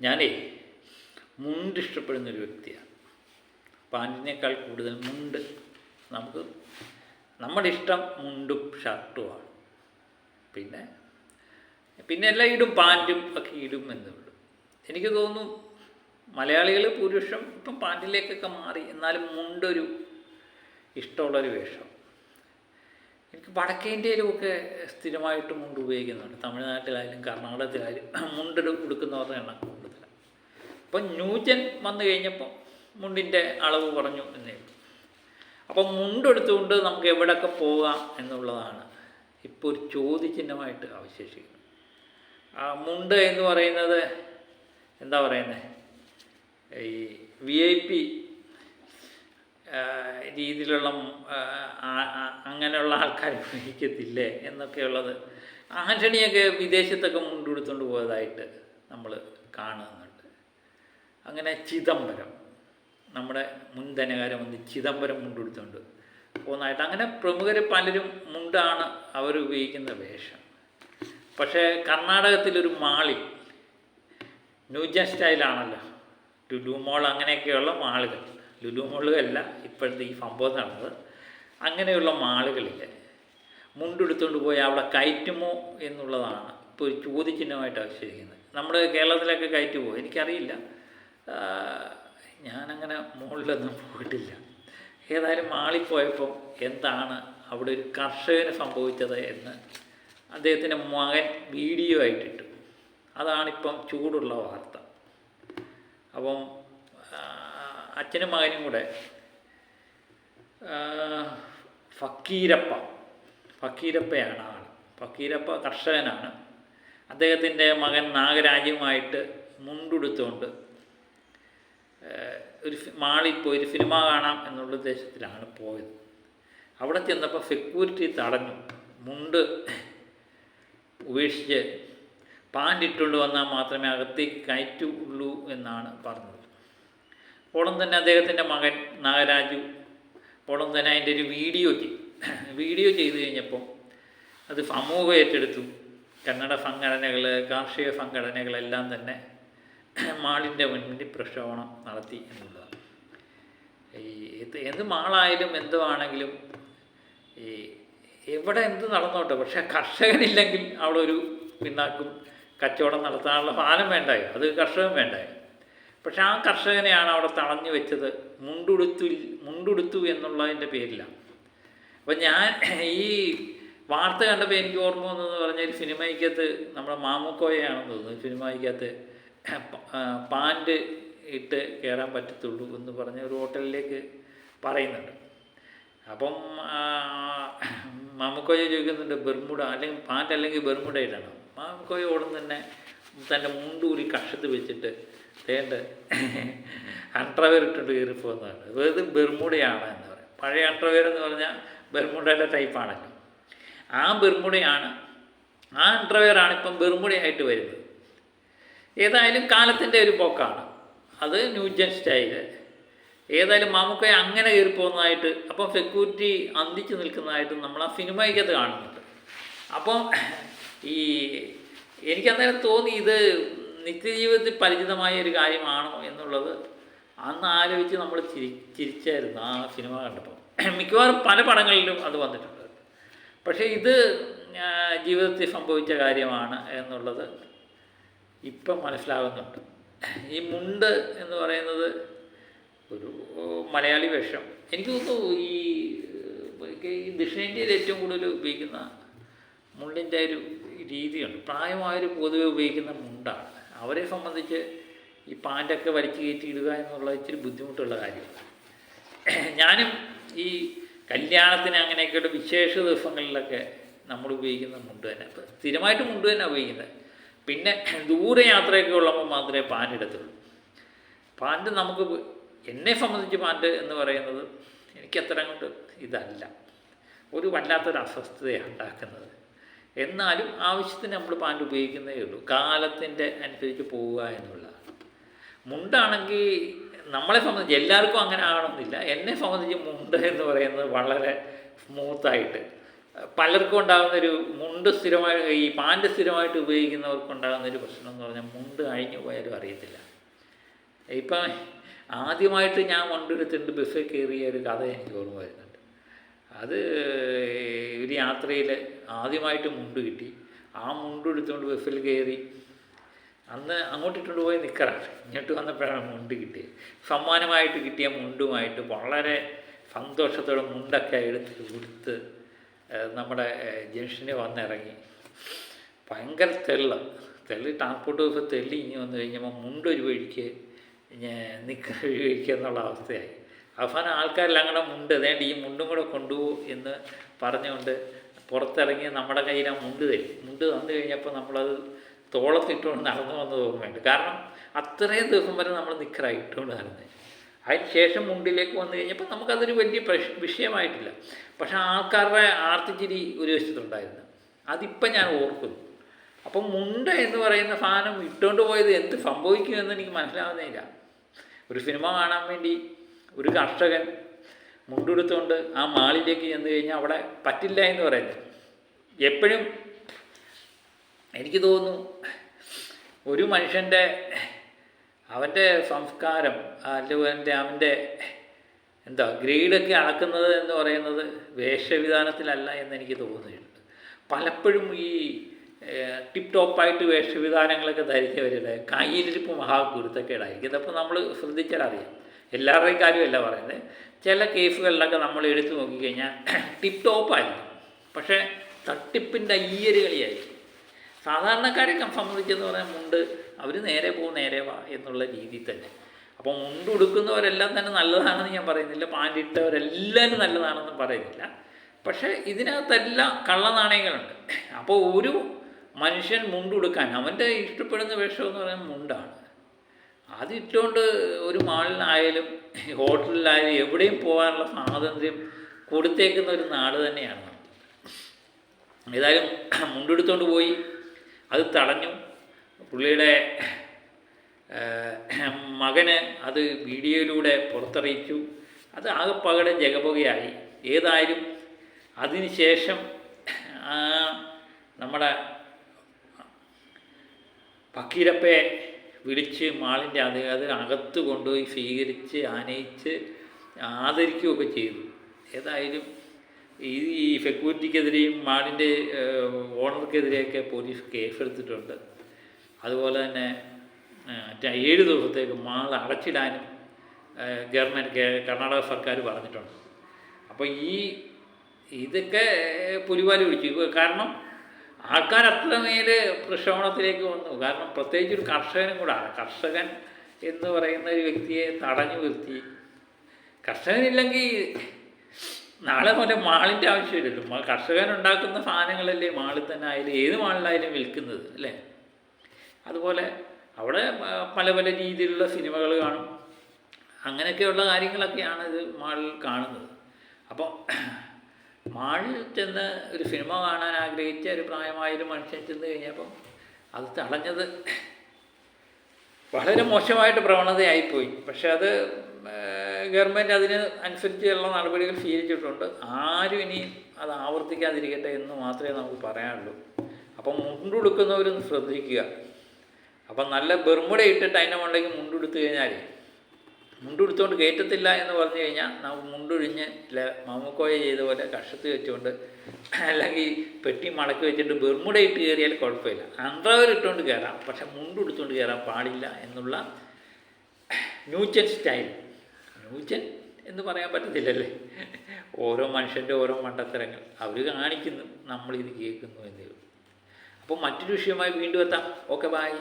ഞാനേ മുണ്ട് ഇഷ്ടപ്പെടുന്നൊരു വ്യക്തിയാണ്. പാൻറ്റിനേക്കാൾ കൂടുതൽ മുണ്ട്. നമ്മുടെ ഇഷ്ടം മുണ്ടും ഷർട്ടുമാണ്. പിന്നെ എല്ലാം ഇടും, പാൻറ്റും ഒക്കെ ഇടും എന്നേ ഉള്ളൂ. എനിക്ക് തോന്നുന്നു മലയാളികൾ ഭൂരിപക്ഷം ഇപ്പം പാൻറ്റിലേക്കൊക്കെ മാറി. എന്നാലും മുണ്ടൊരു ഇഷ്ടമുള്ളൊരു വേഷം. എനിക്ക് വടക്കേ ഇന്ത്യയിലുമൊക്കെ സ്ഥിരമായിട്ട് മുണ്ട് ഉപയോഗിക്കുന്നുണ്ട്. തമിഴ്നാട്ടിലായാലും കർണാടകത്തിലായാലും മുണ്ട് ഉടുക്കുന്നവരുടെ എണ്ണം കൂടുതലാണ്. ഇപ്പം ന്യൂജൻ വന്നു കഴിഞ്ഞപ്പോൾ മുണ്ടിൻ്റെ അളവ് കുറഞ്ഞു എന്നേ ഉള്ളൂ. അപ്പം മുണ്ടെടുത്തുകൊണ്ട് നമുക്ക് എവിടെയൊക്കെ പോകാം എന്നുള്ളതാണ് ഇപ്പോൾ ഒരു ചോദ്യചിഹ്നമായിട്ട് അവശേഷിക്കുന്നത്. മുണ്ട് എന്ന് പറയുന്നത് എന്താ പറയുന്നത്, ഈ VIP രീതിയിലുള്ള അങ്ങനെയുള്ള ആൾക്കാർ ഉപയോഗിക്കത്തില്ലേ എന്നൊക്കെയുള്ളത്. ആൻ്റണിയൊക്കെ വിദേശത്തൊക്കെ മുണ്ടെടുത്തുകൊണ്ട് പോയതായിട്ട് നമ്മൾ കാണുന്നുണ്ട്. അങ്ങനെ ചിദംബരം, നമ്മുടെ മുൻ ധനകാര്യമന്ത്രി ചിദംബരം മുണ്ടെടുത്തുകൊണ്ട് പോകുന്നതായിട്ട്, അങ്ങനെ പ്രമുഖർ പലരും മുണ്ടാണ് അവർ ഉപയോഗിക്കുന്ന വേഷം. പക്ഷേ കർണാടകത്തിലൊരു മാളിൽ ന്യൂജൻ സ്റ്റൈലാണല്ലോ, ലുലു മോൾ അങ്ങനെയൊക്കെയുള്ള മാളുകൾ, ലുലു മോളുകളല്ല ഇപ്പോഴത്തെ ഈ സംഭവം നടന്നത്, അങ്ങനെയുള്ള മാളുകളിൽ മുണ്ടെടുത്തുകൊണ്ട് പോയി അവിടെ കയറ്റുമോ എന്നുള്ളതാണ് ഇപ്പോൾ ഒരു ചോദ്യചിഹ്നമായിട്ട് അവശേഷിക്കുന്നത്. നമ്മുടെ കേരളത്തിലൊക്കെ കയറ്റി പോകും, എനിക്കറിയില്ല, ഞാനങ്ങനെ മുകളിലൊന്നും പോയിട്ടില്ല. ഏതായാലും മാളിൽ പോയപ്പോൾ എന്താണ് അവിടെ ഒരു കർഷകന് സംഭവിച്ചത് എന്ന് അദ്ദേഹത്തിൻ്റെ മകൻ വീഡിയോ ആയിട്ടിട്ടു. അതാണിപ്പം ചൂടുള്ള വാർത്ത. അപ്പം അച്ഛനും മകനും കൂടെ ഫക്കീരപ്പയാണ് ആൾ. ഫക്കീരപ്പ കർഷകനാണ്. അദ്ദേഹത്തിൻ്റെ മകൻ നാഗരാജുമായിട്ട് മുണ്ടുടുത്തുകൊണ്ട് ഒരു മാളിൽ പോയി ഒരു സിനിമ കാണാം എന്നുള്ള ഉദ്ദേശത്തിലാണ് പോയത്. അവിടെ ചെന്നപ്പോൾ സെക്യൂരിറ്റി തടഞ്ഞു. മുണ്ട് ഉപേക്ഷിച്ച് പാൻ്റ് ഇട്ടുകൊണ്ട് വന്നാൽ മാത്രമേ അകത്തേക്ക് കയറ്റുള്ളൂ എന്നാണ് പറഞ്ഞത്. ഉടൻ തന്നെ അദ്ദേഹത്തിൻ്റെ മകൻ നാഗരാജു ഉടൻ തന്നെ അതിൻ്റെ ഒരു വീഡിയോ ചെയ്ത് കഴിഞ്ഞപ്പം അത് സമൂഹം ഏറ്റെടുത്തു. കന്നഡ സംഘടനകൾ, കാർഷിക സംഘടനകളെല്ലാം തന്നെ മാളിൻ്റെ മുന്നിൽ പ്രക്ഷോഭണം നടത്തി എന്നുള്ളതാണ്. എന്ത് മാളായാലും എന്തുവാണെങ്കിലും എവിടെ എന്ത് നടന്നോട്ടെ, പക്ഷേ കർഷകനില്ലെങ്കിൽ അവിടെ ഒരു പിന്നാക്കും കച്ചവടം നടത്താനുള്ള സാധനം വേണ്ടായോ, അത് കർഷകൻ വേണ്ടായോ. പക്ഷെ ആ കർഷകനെയാണ് അവിടെ തടഞ്ഞു വെച്ചത്, മുണ്ടുടുത്തു എന്നുള്ളതിൻ്റെ പേരിലാണ്. അപ്പം ഞാൻ ഈ വാർത്ത കണ്ടപ്പോൾ എനിക്ക് ഓർമ്മ വന്നതെന്ന് പറഞ്ഞാൽ, ഒരു സിനിമയ്ക്കകത്ത് നമ്മുടെ മാമുക്കോയാണെന്ന് തോന്നുന്നു, സിനിമയ്ക്കകത്ത് പാൻറ് ഇട്ട് കയറാൻ പറ്റത്തുള്ളൂ എന്ന് പറഞ്ഞ് ഒരു ഹോട്ടലിലേക്ക് പറയുന്നുണ്ട്. അപ്പം മാമുക്കോയ ചോദിക്കുന്നുണ്ട്, ബെർമുഡ അല്ലെങ്കിൽ പാൻറ് അല്ലെങ്കിൽ ബെർമുഡ ഇടണം. മാമുക്കോയ ഉടൻ തന്നെ തൻ്റെ മുണ്ടൂരി കഷത്ത് വെച്ചിട്ട് തേണ്ട അണ്ടർവെയർ ഇട്ടിട്ട് കയറി പോകുന്നതാണ്. ഇത് ബെർമുഡയാണ് എന്ന് പറയും. പഴയ അണ്ടർവെയർ എന്ന് പറഞ്ഞാൽ ബെർമുഡയുടെ ടൈപ്പാണല്ലോ, ആ ബെർമുഡയാണ്, ആ അണ്ടർവെയറാണ് ഇപ്പം ബെർമുഡയായിട്ട് വരുന്നത്. ഏതായാലും കാലത്തിൻ്റെ ഒരു പോക്കാണ് അത്, ന്യൂജൻ സ്റ്റൈല്. ഏതായാലും മാമുക്കോയ അങ്ങനെ കയറി പോകുന്നതായിട്ട്, അപ്പം സെക്യൂരിറ്റി അന്തിച്ച് നിൽക്കുന്നതായിട്ടും നമ്മൾ ആ സിനിമയ്ക്കകത്ത് കാണുന്നുണ്ട്. അപ്പം എനിക്കന്നേരം തോന്നി ഇത് നിത്യജീവിതത്തിൽ പരിചിതമായ ഒരു കാര്യമാണോ എന്നുള്ളത്. അന്ന് ആലോചിച്ച് നമ്മൾ ചിരിച്ചായിരുന്നു ആ സിനിമ കണ്ടപ്പോൾ. മിക്കവാറും പല പടങ്ങളിലും അത് വന്നിട്ടുണ്ട്. പക്ഷേ ഇത് ജീവിതത്തിൽ സംഭവിച്ച കാര്യമാണ് എന്നുള്ളത് ഇപ്പം മനസ്സിലാകുന്നുണ്ട്. ഈ മുണ്ട് എന്ന് പറയുന്നത് ഒരു മലയാളി വേഷം. എനിക്ക് തോന്നുന്നു ഈ ദക്ഷിണേന്ത്യയിൽ ഏറ്റവും കൂടുതൽ ഉപയോഗിക്കുന്ന മുണ്ടിൻ്റെ ഒരു രീതിയുണ്ട്. പ്രായമായൊരു പൊതുവെ ഉപയോഗിക്കുന്ന മുണ്ടാണ്. അവരെ സംബന്ധിച്ച് ഈ പാൻ്റൊക്കെ വലിച്ചു കയറ്റി ഇടുക എന്നുള്ളത് ഇച്ചിരി ബുദ്ധിമുട്ടുള്ള കാര്യമാണ്. ഞാനും ഈ കല്യാണത്തിന് അങ്ങനെയൊക്കെയുള്ള വിശേഷ ദിവസങ്ങളിലൊക്കെ നമ്മൾ ഉപയോഗിക്കുന്ന മുണ്ട് തന്നെ, സ്ഥിരമായിട്ട് മുണ്ട് തന്നെ ഉപയോഗിക്കുന്നത്. പിന്നെ ദൂരയാത്രയൊക്കെ ഉള്ളപ്പോൾ മാത്രമേ പാൻ്റ് ഇടത്തുള്ളൂ. പാൻ്റ് നമുക്ക്, എന്നെ സംബന്ധിച്ച് പാൻ്റ് എന്ന് പറയുന്നത് എനിക്കത്ര കൊണ്ട് ഇതല്ല, ഒരു വല്ലാത്തൊരു അസ്വസ്ഥതയാണ് ഉണ്ടാക്കുന്നത്. എന്നാലും ആവശ്യത്തിന് നമ്മൾ പാൻ്റ് ഉപയോഗിക്കുന്നതേ ഉള്ളൂ, കാലത്തിൻ്റെ അനുസരിച്ച് പോവുക എന്നുള്ളതാണ്. മുണ്ടാണെങ്കിൽ നമ്മളെ സംബന്ധിച്ച് എല്ലാവർക്കും അങ്ങനെ ആകണമെന്നില്ല. എന്നെ സംബന്ധിച്ച് മുണ്ട് എന്ന് പറയുന്നത് വളരെ സ്മൂത്തായിട്ട് പലർക്കും ഉണ്ടാകുന്നൊരു മുണ്ട് സ്ഥിരമായി ഈ പാൻറ് സ്ഥിരമായിട്ട് ഉപയോഗിക്കുന്നവർക്കുണ്ടാകുന്നൊരു പ്രശ്നം എന്ന് പറഞ്ഞാൽ മുണ്ട് അഴിഞ്ഞു പോയാലും അറിയത്തില്ല. ഇപ്പം ആദ്യമായിട്ട് ഞാൻ മുണ്ടെടുത്തിട്ട് ബസ്സിൽ കയറിയ ഒരു കഥ എനിക്ക് ഓർമ്മ വരുന്നുണ്ട്. അത് ഒരു യാത്രയിൽ ആദ്യമായിട്ട് മുണ്ട് കിട്ടി. ആ മുണ്ട് എടുത്തുകൊണ്ട് ബസ്സിൽ കയറി. അന്ന് അങ്ങോട്ട് ഇട്ടുകൊണ്ട് പോയി നിൽക്കറാണ്. ഇങ്ങോട്ട് വന്നപ്പോഴാണ് മുണ്ട് കിട്ടിയത്. സമ്മാനമായിട്ട് കിട്ടിയ മുണ്ടുമായിട്ട് വളരെ സന്തോഷത്തോടെ മുണ്ടൊക്കെ എടുത്ത് കൊടുത്ത് നമ്മുടെ ജംഗ്ഷനിൽ വന്നിറങ്ങി. ഭയങ്കര തെള്ളി ട്രാൻസ്പോർട്ട് ബസ് തെള്ളി ഇനി വന്നു കഴിഞ്ഞപ്പോൾ മുണ്ടൊരു വഴിക്ക് നിൽക്കുന്ന ഒരു വഴിക്ക് എന്നുള്ള അവസ്ഥയായി. അവസാനം ആൾക്കാരെല്ലാം കൂടെ മുണ്ട് വേണ്ട ഈ മുണ്ടും കൂടെ കൊണ്ടുപോകും എന്ന് പറഞ്ഞുകൊണ്ട് പുറത്തിറങ്ങി നമ്മുടെ കയ്യിൽ ആ മുണ്ട് തരും. മുണ്ട് തന്നു കഴിഞ്ഞപ്പോൾ നമ്മളത് തോളത്തിട്ടുകൊണ്ട് നടന്നു വന്നത് ഓർമ്മയുണ്ട്. കാരണം അത്രയും ദിവസം വരെ നമ്മൾ നിക്കറായി ഇട്ടുകൊണ്ട് നടന്നത്. അതിന് ശേഷം മുണ്ടിലേക്ക് വന്നു കഴിഞ്ഞപ്പോൾ നമുക്കതൊരു വലിയ വിഷയമായിട്ടില്ല. പക്ഷേ ആൾക്കാരുടെ ആർത്തിച്ചിരി ഒരു വശത്തുണ്ടായിരുന്നു. അതിപ്പം ഞാൻ ഓർക്കുന്നു. അപ്പം മുണ്ട് എന്ന് പറയുന്ന സാധനം ഇട്ടുകൊണ്ട് പോയത് എന്ത് സംഭവിക്കുമെന്ന് എനിക്ക് മനസ്സിലാവുന്നില്ല. ഒരു സിനിമ കാണാൻ വേണ്ടി ഒരു കർഷകൻ മുണ്ടെടുത്തുകൊണ്ട് ആ മാളിലേക്ക് ചെന്ന് കഴിഞ്ഞാൽ അവിടെ പറ്റില്ല എന്ന് പറയുന്നത്. എപ്പോഴും എനിക്ക് തോന്നുന്നു ഒരു മനുഷ്യൻ്റെ അവൻ്റെ സംസ്കാരം അല്ലെങ്കിൽ അവൻ്റെ ഗ്രേഡൊക്കെ അളക്കുന്നത് എന്ന് പറയുന്നത് വേഷവിധാനത്തിലല്ല എന്നെനിക്ക് തോന്നുന്നുണ്ട്. പലപ്പോഴും ഈ ടിപ്പ് ടോപ്പായിട്ട് വേഷവിധാനങ്ങളൊക്കെ ധരിച്ചവരുടെ കയ്യിലിരിപ്പ് മഹാഗുരുത്തക്കേടായിരിക്കും. ഇതപ്പോൾ നമ്മൾ ശ്രദ്ധിച്ചാൽ അറിയാം. എല്ലാവരുടെയും കാര്യമല്ല പറയുന്നത്. ചില കേസുകളിലൊക്കെ നമ്മൾ എടുത്തു നോക്കിക്കഴിഞ്ഞാൽ ടിപ്പ് ടോപ്പായിരിക്കും, പക്ഷേ തട്ടിപ്പിൻ്റെ അയ്യര് കളിയായിരിക്കും. സാധാരണക്കാരൊക്കെ സംബന്ധിച്ചെന്ന് പറഞ്ഞാൽ മുണ്ട് അവർ നേരെ പോകും നേരെ വാ എന്നുള്ള രീതിയിൽ തന്നെ. അപ്പോൾ മുണ്ട് ഉടുക്കുന്നവരെല്ലാം തന്നെ നല്ലതാണെന്ന് ഞാൻ പറയുന്നില്ല, പാൻറ്റിട്ടവരെല്ലാവരും നല്ലതാണെന്ന് പറയുന്നില്ല. പക്ഷേ ഇതിനകത്തെല്ലാം കള്ളനാണയങ്ങളുണ്ട്. അപ്പോൾ ഒരു മനുഷ്യൻ മുണ്ടുടുക്കാൻ അവൻ്റെ ഇഷ്ടപ്പെടുന്ന വേഷമെന്ന് പറയുന്നത് മുണ്ടാണ്. അതിട്ടുകൊണ്ട് ഒരു മാളിലായാലും ഹോട്ടലിലായാലും എവിടെയും പോകാനുള്ള സ്വാതന്ത്ര്യം കൊടുത്തേക്കുന്ന ഒരു നാട് തന്നെയാണ് നമ്മൾ. ഏതായാലും മുണ്ടെടുത്തുകൊണ്ട് പോയി, അത് തടഞ്ഞു. പുള്ളിയുടെ മകന് അത് വീഡിയോയിലൂടെ പുറത്തറിയിച്ചു. അത് ആകെപ്പാടെ ജഗപുകയായി. ഏതായാലും അതിന് ശേഷം നമ്മുടെ ഫക്കീരപ്പയെ വിളിച്ച് മാളിൻ്റെ അതിനകത്ത് കൊണ്ടുപോയി സ്വീകരിച്ച് ആനയിച്ച് ആദരിക്കുകയൊക്കെ ചെയ്തു. ഏതായാലും ഈ സെക്യൂരിറ്റിക്കെതിരെയും മാളിൻ്റെ ഓണർക്കെതിരെയൊക്കെ പോലീസ് കേസെടുത്തിട്ടുണ്ട്. അതുപോലെ തന്നെ 7 ദിവസത്തേക്ക് മാൾ അടച്ചിടാനും കർണാടക സർക്കാർ പറഞ്ഞിട്ടുണ്ട്. അപ്പോൾ ഇതൊക്കെ പുലിവാല് പിടിച്ചു. കാരണം ആൾക്കാർ അത്രമേൽ പ്രക്ഷോഭണത്തിലേക്ക് വന്നു. കാരണം പ്രത്യേകിച്ച് ഒരു കർഷകനും കൂടാണ്. കർഷകൻ എന്ന് പറയുന്ന ഒരു വ്യക്തിയെ തടഞ്ഞു നിർത്തി. കർഷകനില്ലെങ്കിൽ നാളെ പോലെ മാളിൻ്റെ ആവശ്യമില്ലല്ലോ. കർഷകൻ ഉണ്ടാക്കുന്ന സാധനങ്ങളല്ലേ മാളിൽ തന്നെ ആയാലും ഏത് മാളിലായാലും വിൽക്കുന്നത് അല്ലേ. അതുപോലെ അവിടെ പല പല രീതിയിലുള്ള സിനിമകൾ കാണും. അങ്ങനെയൊക്കെയുള്ള കാര്യങ്ങളൊക്കെയാണ് ഇത് മാളിൽ കാണുന്നത്. അപ്പോൾ മാളിൽ ചെന്ന് ഒരു സിനിമ കാണാൻ ആഗ്രഹിച്ച ഒരു പ്രായമായൊരു മനുഷ്യൻ ചെന്ന് കഴിഞ്ഞപ്പം അത് തടഞ്ഞത് വളരെ മോശമായിട്ട് പ്രവണതയായിപ്പോയി. പക്ഷെ അത് ഗവൺമെൻറ് അതിന് അനുസരിച്ചുള്ള നടപടികൾ സ്വീകരിച്ചിട്ടുണ്ട്. ആരും ഇനി അത് ആവർത്തിക്കാതിരിക്കട്ടെ എന്ന് മാത്രമേ നമുക്ക് പറയാനുള്ളൂ. അപ്പം മുണ്ടുടുക്കുന്നവരൊന്ന് ശ്രദ്ധിക്കുക. അപ്പം നല്ല ബെർമുട ഇട്ടിട്ട് അതിൻ്റെ മുകളിലേക്ക് മുണ്ടെടുത്തു കഴിഞ്ഞാൽ മുണ്ടെടുത്തുകൊണ്ട് കയറ്റത്തില്ല എന്ന് പറഞ്ഞു കഴിഞ്ഞാൽ നമുക്ക് മുണ്ടൊഴിഞ്ഞ് മമ്മൂക്കോയ ചെയ്ത പോലെ കഷത്ത് വെച്ചുകൊണ്ട് അല്ലെങ്കിൽ പെട്ടി മടക്കി വെച്ചിട്ട് ബെർമുട ഇട്ട് കയറിയാൽ കുഴപ്പമില്ല. അണ്ടർവെയർ ഇട്ടുകൊണ്ട് കയറാം, പക്ഷെ മുണ്ടെടുത്തുകൊണ്ട് കയറാൻ പാടില്ല എന്നുള്ള ന്യൂജൻ സ്റ്റൈൽ. ന്യൂജൻ എന്ന് പറയാൻ പറ്റത്തില്ലല്ലേ. ഓരോ മനുഷ്യൻ്റെ ഓരോ മണ്ടത്തരങ്ങൾ അവർ കാണിക്കുന്നു, നമ്മളിത് കേൾക്കുന്നു എന്നേ ഉള്ളൂ. അപ്പോൾ മറ്റൊരു വിഷയമായി വീണ്ടും എത്താം. Okay, bye.